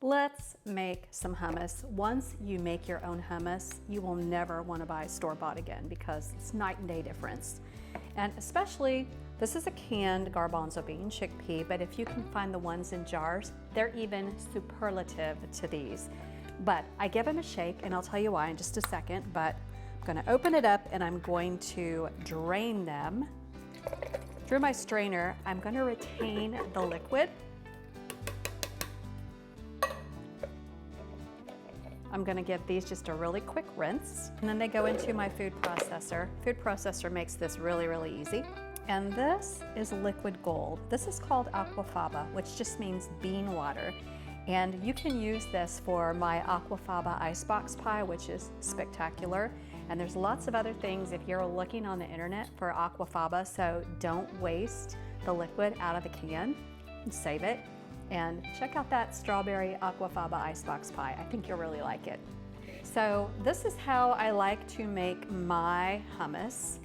Let's make some hummus. Once you make your own hummus, you will never want to buy store-bought again because it's night and day difference. And especially, this is a canned garbanzo bean, chickpea, but if you can find the ones in jars, they're even superlative to these. But I give them a shake, and I'll tell you why in just a second, but I'm gonna open it up and I'm going to drain them. Through my strainer, I'm gonna retain the liquid. I'm gonna give these just a really quick rinse, and then they go into my food processor. Food processor makes this really, really easy. And this is liquid gold. This is called aquafaba, which just means bean water. And you can use this for my aquafaba icebox pie, which is spectacular. And there's lots of other things if you're looking on the internet for aquafaba, so don't waste the liquid out of the can and save it. And check out that strawberry aquafaba icebox pie. I think you'll really like it. So this is how I like to make my hummus.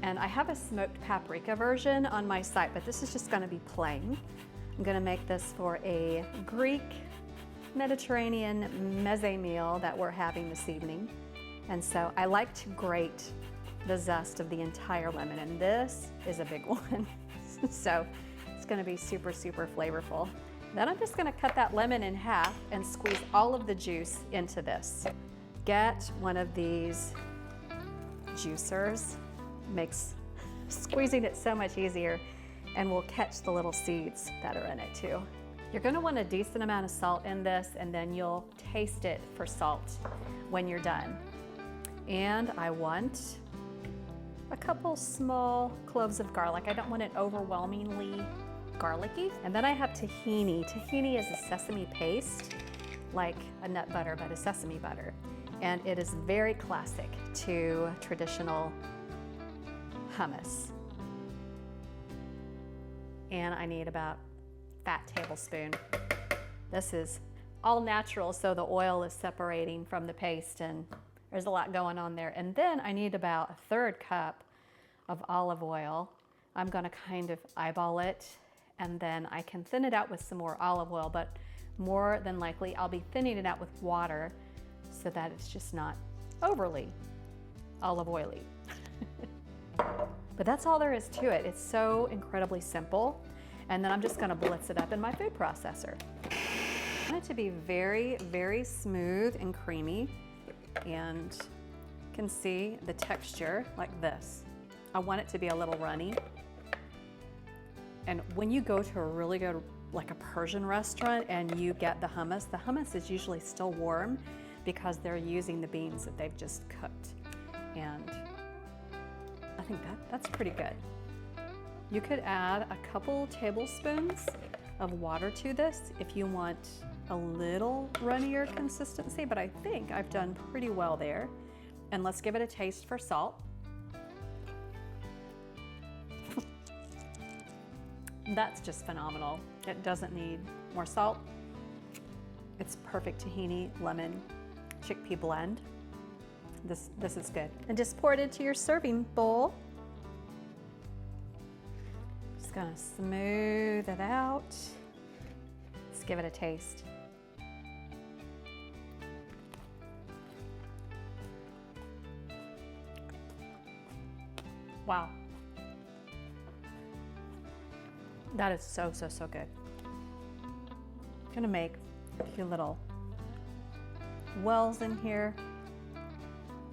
And I have a smoked paprika version on my site, but this is just gonna be plain. I'm gonna make this for a Greek Mediterranean meze meal that we're having this evening. And so I like to grate the zest of the entire lemon, and this is a big one. So it's gonna be super, super flavorful. Then I'm just gonna cut that lemon in half and squeeze all of the juice into this. Get one of these juicers. Makes squeezing it so much easier, and we'll catch the little seeds that are in it too. You're gonna want a decent amount of salt in this, and then you'll taste it for salt when you're done. And I want a couple small cloves of garlic. I don't want it overwhelmingly garlicky. And then I have tahini. Tahini is a sesame paste, like a nut butter, but a sesame butter. And it is very classic to traditional hummus. And I need about a fat tablespoon. This is all natural, so the oil is separating from the paste, and there's a lot going on there. And then I need about a 1/3 cup of olive oil. I'm gonna kind of eyeball it, and then I can thin it out with some more olive oil, but more than likely I'll be thinning it out with water so that it's just not overly olive oily. But that's all there is to it. It's so incredibly simple. And then I'm just gonna blitz it up in my food processor. I want it to be very, very smooth and creamy, and you can see the texture like this. I want it to be a little runny. And when you go to a really good, like a Persian restaurant, and you get the hummus is usually still warm because they're using the beans that they've just cooked. And I think that's pretty good. You could add a couple tablespoons of water to this if you want a little runnier consistency, but I think I've done pretty well there. And let's give it a taste for salt. That's just phenomenal. It doesn't need more salt. It's perfect tahini, lemon, chickpea blend. This is good. And just pour it into your serving bowl. Just gonna smooth it out. Let's give it a taste. Wow. That is so, so, so good. I'm gonna make a few little wells in here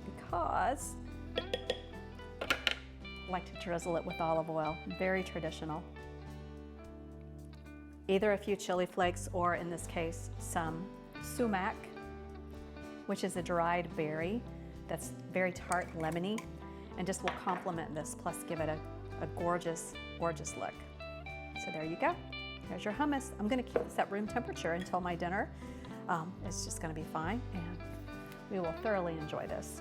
because I like to drizzle it with olive oil. Very traditional. Either a few chili flakes, or in this case, some sumac, which is a dried berry that's very tart, lemony, and just will complement this, plus give it a gorgeous, gorgeous look. So there you go. There's your hummus. I'm gonna keep this at room temperature until my dinner. It's just gonna be fine, and we will thoroughly enjoy this.